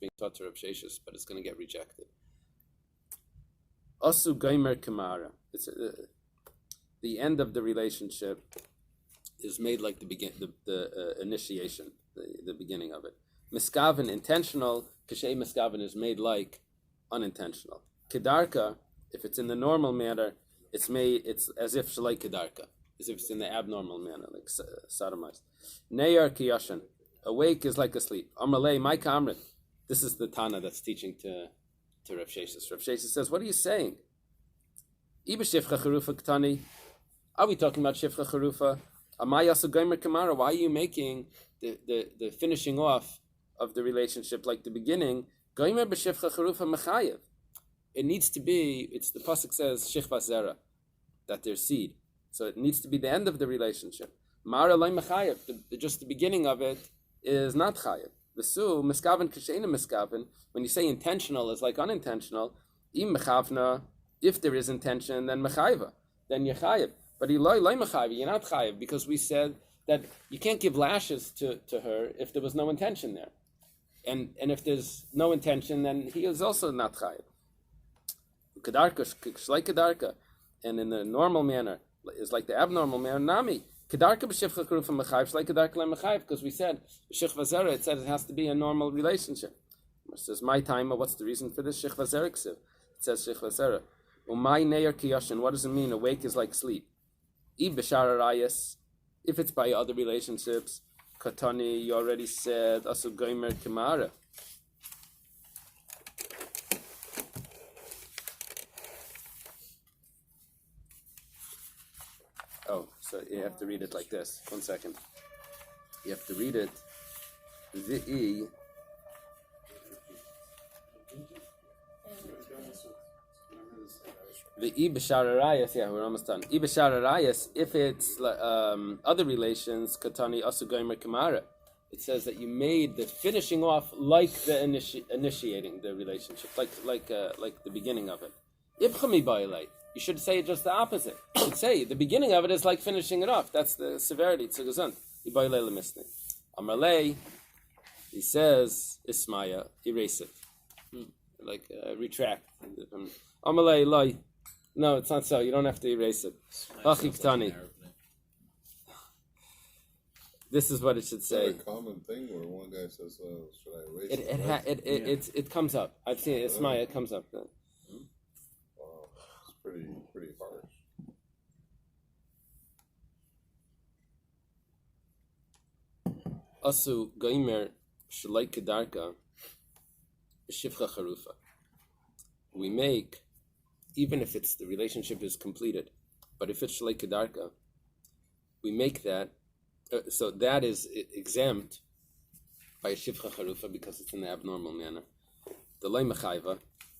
being taught to Rav Sheshis, but it's going to get rejected. Asu Geimer Kamara. It's the end of the relationship is made like the initiation, the beginning of it. Miskaven intentional, Kashay Miskaven is made like unintentional. Kedarka, if it's in the normal manner, it's as if Shalai Kedarka, as if it's in the abnormal manner, like sodomized. Neyar Kiyashan, awake is like asleep. Amalei, my kamran. This is the Tana that's teaching to Rav Sheshis. Rav Sheshis says, what are you saying? Iba Shifcha Charufa Ktani. Are we talking about Shifcha Charufa? Amayasu Geimer Kamara. Why are you making the finishing off of the relationship like the beginning? Geimer b'Shifcha Charufa Mechayev. It needs to be, it's the pasuk says Shichva Zera, that there's seed. So it needs to be the end of the relationship. Mara Lai Mechayev. Just the beginning of it is not Chayev. V'su Miskaven Kasheina Miskaven. When you say intentional is like unintentional. Im Mechavna. If there is intention, then Mechayva, then you're Chayev. But you're not Chayev, because we said that you can't give lashes to her if there was no intention there. And if there's no intention, then he is also not Chayev. Kedarka, Shlai Kedarka, and in the normal manner, is like the abnormal manner, Nami. Kedarka b'Shifcha Charufa Mechayev, Shlai Kedarka Mechayev, because we said, Shichva Zera, it said it has to be a normal relationship. It says, my time, what's the reason for this? Shichva Zera Ksiv. It says Shichva Zera. Umay Neir Kiyashin, what does it mean? Awake is like sleep. If it's by other relationships, Katani, you already said, Asu Geimer Kamara. Oh, so you have to read it like this. 1 second. You have to read it. V'i. The Ibashar Arayas, yeah, we're almost done. Ibashar Arayas, if it's other relations, Katani Asugaimer Kamara, it says that you made the finishing off like the initiating the relationship, like the beginning of it. Ibchami Bailei, you should say just the opposite. You should say the beginning of it is like finishing it off. That's the severity. It's a gazant. Ibailei lemisni. Amarlei, he says, Ismaya, erase it. Retract. Amalei Loi. No, it's not so. You don't have to erase it. Achiktani. This is what it should say. Is that a common thing where one guy says, should I erase it? It comes up. I've seen it. Ismaya, it comes up. Wow, it's pretty harsh. Asu Gaimer Shalai Kedarka Shifcha Charufa. We make, even if it's the relationship is completed, but if it's Shalai Kedarka, we make that, so that is exempt by a Shifcha Charufa because it's in the abnormal manner. The Lei Mechayva,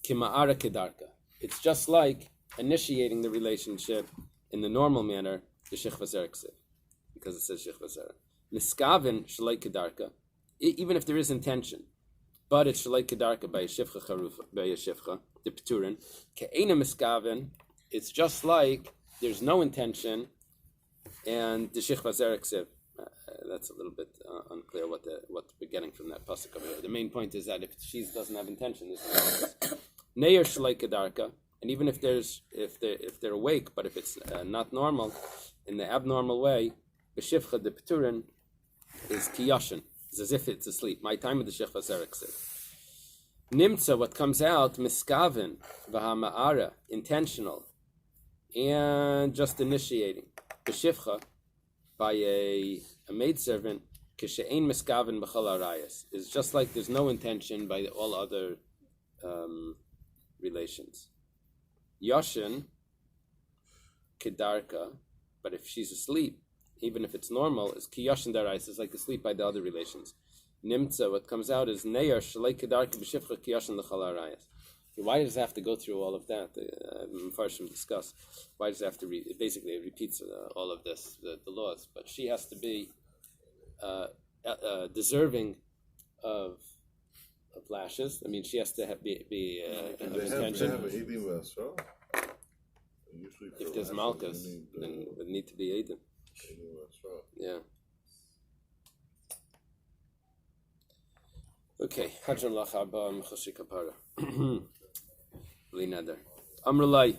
Kima'ara Kedarka. It's just like initiating the relationship in the normal manner, the Shechva Zerek, because it says Shechva Zerek. Niskaven Shalai Kedarka, even if there is intention, but it's Shalai Kedarka by a Shifcha Charufa, by a Shifcha, the Pturin. Ke'ena Miskaven, it's just like there's no intention, and the Shechva Zerek Siv. That's a little bit unclear what we're getting from that pasuk over here. The main point is that if she doesn't have intention, there's no Neir Shalai Kedarka, and even if they're awake, but if it's not normal, in the abnormal way, the Shifcha, the Pturin, is Kiyashin. It's as if it's asleep. My time with the Shechva Zerek Siv. Nimtza, what comes out, miskaven, v'hama'ara, intentional, and just initiating. B'shifcha, by a maidservant, kishe'ein miskaven b'chol arayas, is just like there's no intention by all other relations. Yashin, kedarka, but if she's asleep, even if it's normal, is kiyashin darayas, is like asleep by the other relations. Nimtza, what comes out is Neyar Shalai Kedarka B'Shifcha Kiyashin L'Chal Arayas. Why does it have to go through all of that? Mepharshim discuss. Why does it have to basically it repeats all of this, the laws, but she has to be deserving of lashes. I mean, she has to be of attention. If there's malchus, then it would need to be Eidim. Yeah. Okay, Hadran Lach Abba Mechoshi Kapara. Li Neder. Amrulai,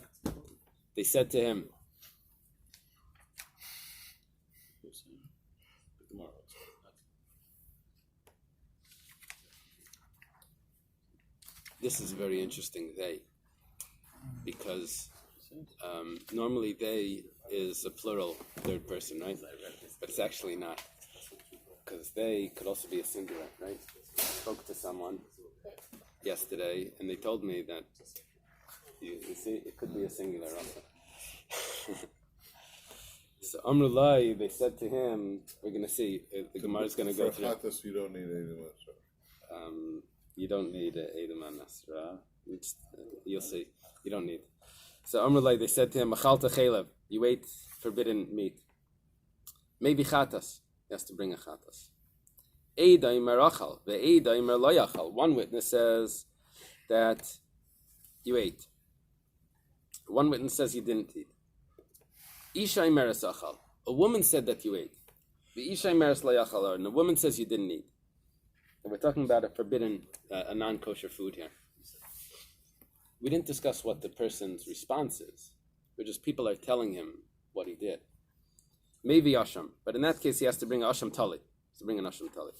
they said to him, this is very interesting, they, because normally they is a plural third person, right? But it's actually not, because they could also be a singular, right? I spoke to someone yesterday, and they told me that you see, it could be a singular also. So Amrulai, they said to him, we're going to see, the Gemara is going to go through. For you don't need Eily. You don't need Eily Nasra. You'll see. You don't need. So Amrulai, they said to him, Machalta Chelev, you ate forbidden meat. Maybe chatas. He has to bring a chatas. Eida imer achal, ve'eida imer lo yachal. One witness says that you ate. One witness says you didn't eat. Isha imeres achal. A woman said that you ate. Ve'isha imeres lo yachal, and a woman says you didn't eat. And we're talking about a forbidden, a non-kosher food here. We didn't discuss what the person's response is. We're just, people are telling him what he did. Maybe Asham, but in that case he has to bring Asham Tali. He has to bring an Asham Tali.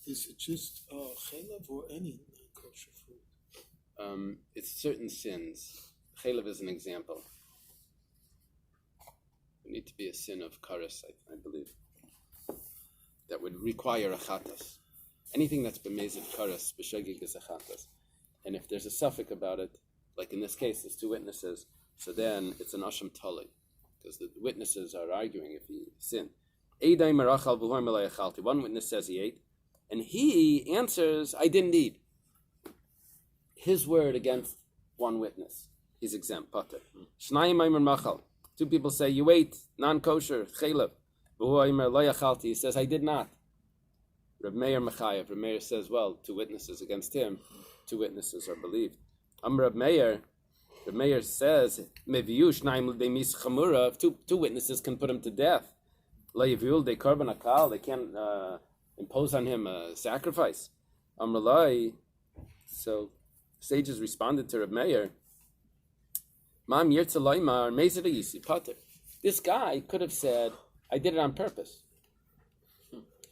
Is it just chelev or any non-kosher food? It's certain sins. Chelev is an example. It need to be a sin of karas, I believe, that would require a chatas. Anything that's b'mezid karas, b'shegig is a chatas. And if there's a suffix about it, like in this case, there's two witnesses, so then it's an Asham Tali, because the witnesses are arguing if he sinned. One witness says he ate, and he answers, I didn't eat. His word against one witness. He's exempt. Pater. Two people say, you ate, non-kosher, chelev. He says, I did not. Reb Meir Mechayev. Reb Meir says, well, two witnesses against him, two witnesses are believed. Reb Meir says, two witnesses can put him to death. They can't impose on him a sacrifice. So sages responded to Reb Meir, this guy could have said, I did it on purpose.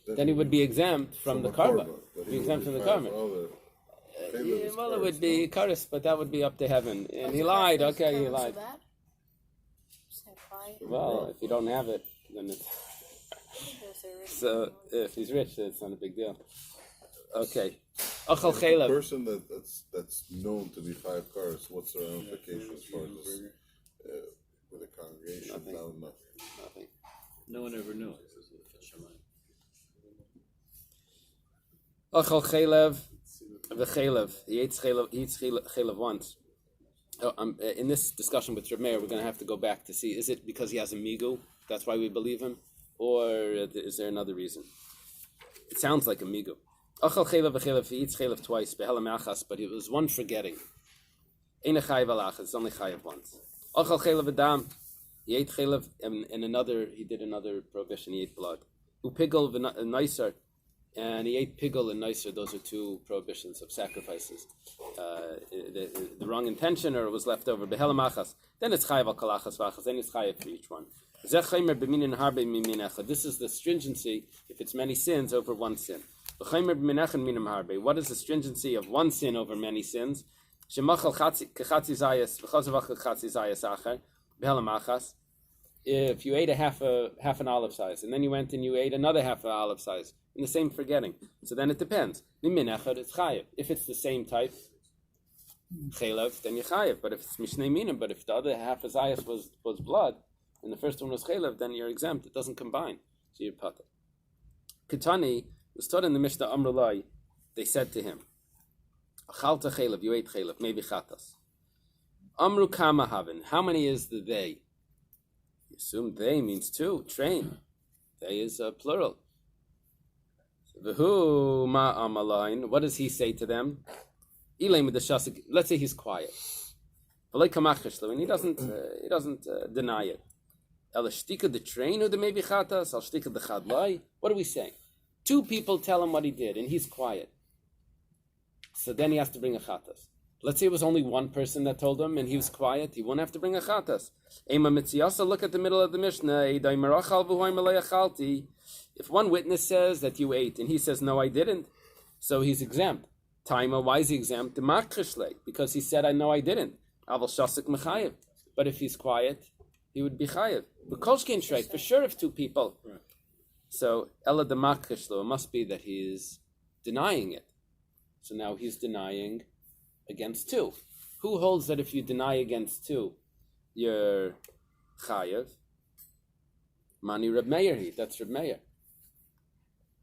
Then he would be exempt from the karma. Be exempt from the karma. Well, it would be karis, but that would be up to heaven. And he lied. Okay, he lied. Well, if you don't have it, then it's... So, if he's rich, it's not a big deal. Okay. Achal chelev. The person that's known to be chayav karis, what's the ramification as far as this, with the congregation? Nothing. No one ever knew. Achal chelev. The chelev, he eats chelev once. In this discussion with Reb Meir, we're going to have to go back to see, is it because he has a migu, that's why we believe him, or is there another reason? It sounds like a migu. Achal chelev, he eats chelev twice, but it was one forgetting. Eine chayav alach, it's only chayav once. Achal chelev adam, he ate chelev, and he did another prohibition, he ate blood. Upigel v'naisar, and he ate pigel and nicer. Those are two prohibitions of sacrifices. The wrong intention, or it was left over. Behelamachas. Then it's chayav al kalachas v'achas. Then it's chayav for each one. This is the stringency if it's many sins over one sin. What is the stringency of one sin over many sins? If you ate a half an olive size, and then you went and you ate another half an olive size, in the same forgetting. So then it depends. It's chayiv. If it's the same type, chelev, then you chayiv. But if it's mishnei minim, but if the other half of zayas was blood, and the first one was chelev, then you're exempt. It doesn't combine. So you're pater. Ketani was taught in the Mishnah Amrulai. They said to him, Achalta chelev, you ate chelev, maybe chatas. Amru kama havin. How many is the they? You assume they means two. Train. They is a plural. V'hu ma amalain. What does he say to them? Let's say he's quiet. And he doesn't deny it. Elashtika the train or the maybe chatas. Elashtika the chadlai. What are we saying? Two people tell him what he did, and he's quiet. So then he has to bring a chatas. Let's say it was only one person that told him and he was quiet, he wouldn't have to bring a chatas. Ema mitziyasa, look at the middle of the Mishnah. If one witness says that you ate and he says, no, I didn't, so he's exempt. Taima, why is he exempt? Because he said, I know I didn't. Aval shasik mechayev. But if he's quiet, he would be chayev. But kolshkin shreit, for sure if two people. Right. So, ela demakishlo, it must be that he's denying it. So now he's denying against two. Who holds that if you deny against two, you're chayev? Mani Reb Meir, that's Reb Meir.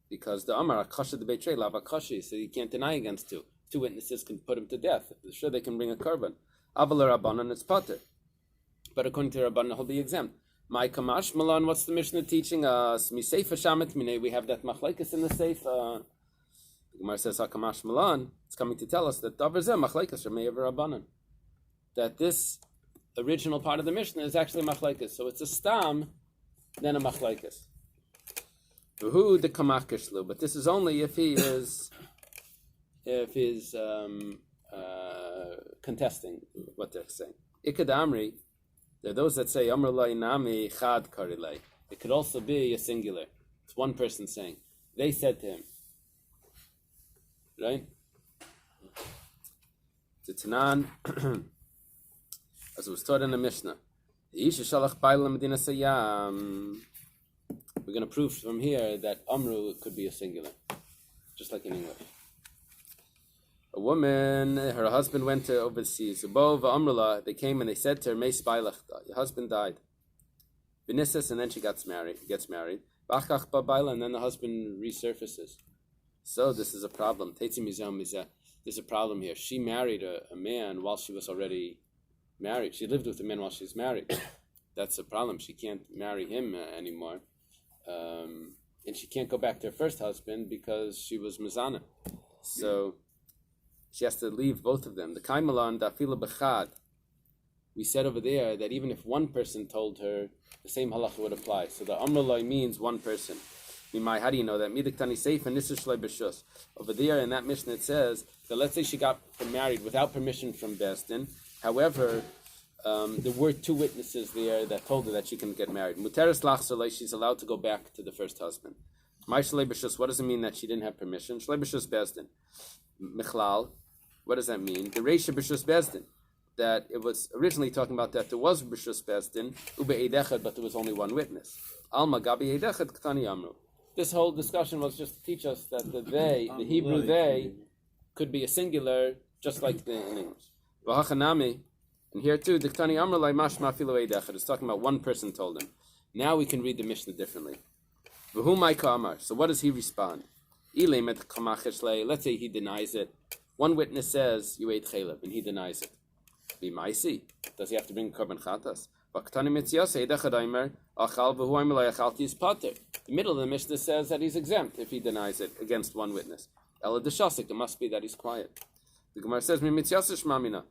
Because the Amar Akasha the Beitrei Lav Akashi, so you can't deny against two. Two witnesses can put him to death. Sure, they can bring a korban. Aval Rabbanan, it's pater. But according to Rabbanan, he'll be exempt. My Kamash Malan, what's the Mishnah teaching us? Mi Seifa Shamet Mine, we have that machlekes in the Seifa. The Gemara says Hakamash Malan. It's coming to tell us that Davar Zeh machlekes Ramei Rabbanan. That this original part of the Mishnah is actually machlekes. So it's a stam, then a machlekes. Who the kamakishlu? But this is only if he is, contesting what they're saying. Ikad Amri, there are those that say Amr Lai Nami Chad Karilei. It could also be a singular. It's one person saying. They said to him, right? To Tanan, as it was taught in the Mishnah, we're going to prove from here that Amru could be a singular, just like in English. A woman, her husband went to overseas. They came and they said to her, your husband died. V'nisas, and then she gets married. And then the husband resurfaces. So this is a problem. There's a problem here. She married a man while she was already married. She lived with a man while she was married. That's a problem. She can't marry him anymore. And she can't go back to her first husband because she was Mizana. So she has to leave both of them. The Kaimalan Dafila Bechad. We said over there that even if one person told her, the same halacha would apply. So the Amrullah means one person. How do you know that? Over there in that Mishnah it says that let's say she got married without permission from Besdin. However, there were two witnesses there that told her that she can get married. Muteres lachzolei, she's allowed to go back to the first husband. My shlei b'shus, what does it mean that she didn't have permission? Shlei b'shus Besdin. Michlal, what does that mean? The reisha b'shus Besdin. That it was originally talking about that there was b'shus Besdin, ube eidechad, but there was only one witness. Alma gabi eidechad ktani amru. This whole discussion was just to teach us that the Hebrew they could be a singular, just like in English. V'hachanami, and here too, Diktani Amr Lai Mashma Filo Eidechad. It's talking about one person told him. Now we can read the Mishnah differently. V'hu Maika Amar. So what does he respond? Eily met Chamachesh Lei. Let's say he denies it. One witness says you ate chaylev, and he denies it. B'maisi. Does he have to bring korban chatas? V'ktani Mitziyas Eidechad Aimer Achal V'hu Aimer Lai Achalti is pater. The middle of the Mishnah says that he's exempt if he denies it against one witness. Ela Deshasik. It must be that he's quiet. The Gemara says Mitziyas Shmamina.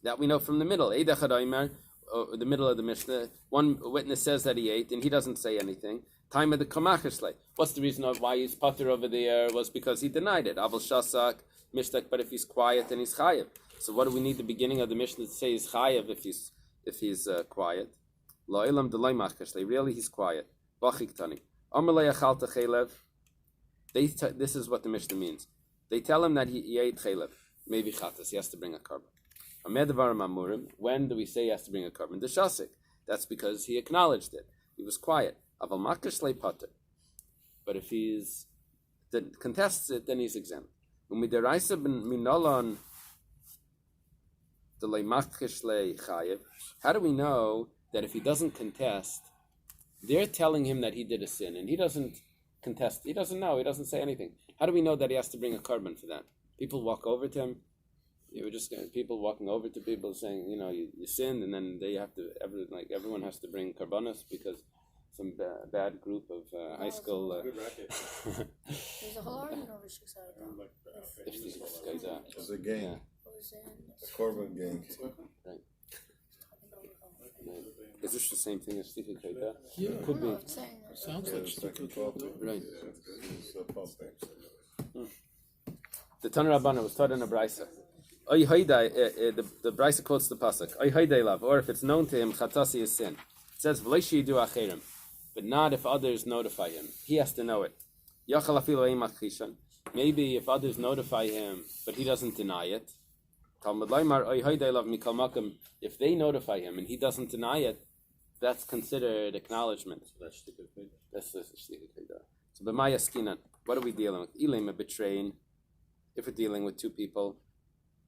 That we know from the middle. Eidechad Aimer, the middle of the Mishnah, one witness says that he ate and he doesn't say anything. Time of the Kamacheshle. What's the reason of why he's pater over there? Was because he denied it. Aval Shasak, Mishtak, but if he's quiet then he's chayev. So what do we need the beginning of the Mishnah to say he's chayev if he's quiet? Lo elam delay macheshle. Really he's quiet. Vachiktani. Amar le yachalta chaylev. This is what the Mishnah means. They tell him that he ate chaylev. Maybe chatas. He has to bring a korban. When do we say he has to bring a korban? The shasik. That's because he acknowledged it. He was quiet. Aval makashlei pater. But if he's contests it, then he's exempt. Umideraisa ben minolon delay makashlei chayev. How do we know that if he doesn't contest, they're telling him that he did a sin, and he doesn't contest? He doesn't know. He doesn't say anything. How do we know that he has to bring a korban for that? People walk over to him. You were just people walking over to people saying, you sinned, and then they have to everyone has to bring karbanos because some bad group of high school. There's a whole argument over It's a gang. Yeah. A korban gang. Right. Is this the same thing as Stikha Kaita? Yeah, it could be. Sounds like Stikha Kaita. Right. It's a pump. The Tanur Rabbana was taught in a brisa. Oy hoidai, the brisa quotes the pasuk. Oy hoidai lav, or if it's known to him, chatasi is sin. It says v'lo sheyidu acherim, but not if others notify him. He has to know it. Yachal afilu ein machishan. Maybe if others notify him, but he doesn't deny it. Talmud Laimar oy hoidai lav mikal makom. If they notify him and he doesn't deny it, that's considered acknowledgement. That's the shtickah. So b'maya skinan. What are we dealing with? Eily betraying. If we're dealing with two people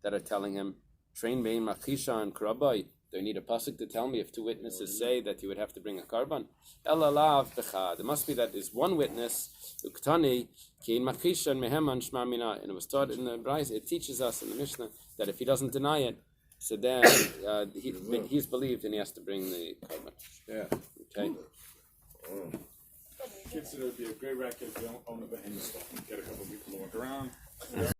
that are telling him, train bein machisha and karabai, do I need a pasuk to tell me if two witnesses say that you would have to bring a karban? Elalav bechad. It must be that there's one witness, uktani, kein machisha and meheman shma mina. And it was taught in the Bais, it teaches us in the Mishnah that if he doesn't deny it, so then he's believed and he has to bring the karban. Yeah. Okay. Kids, it would be a great racket if you don't own a behemoth. Get a couple people to walk around.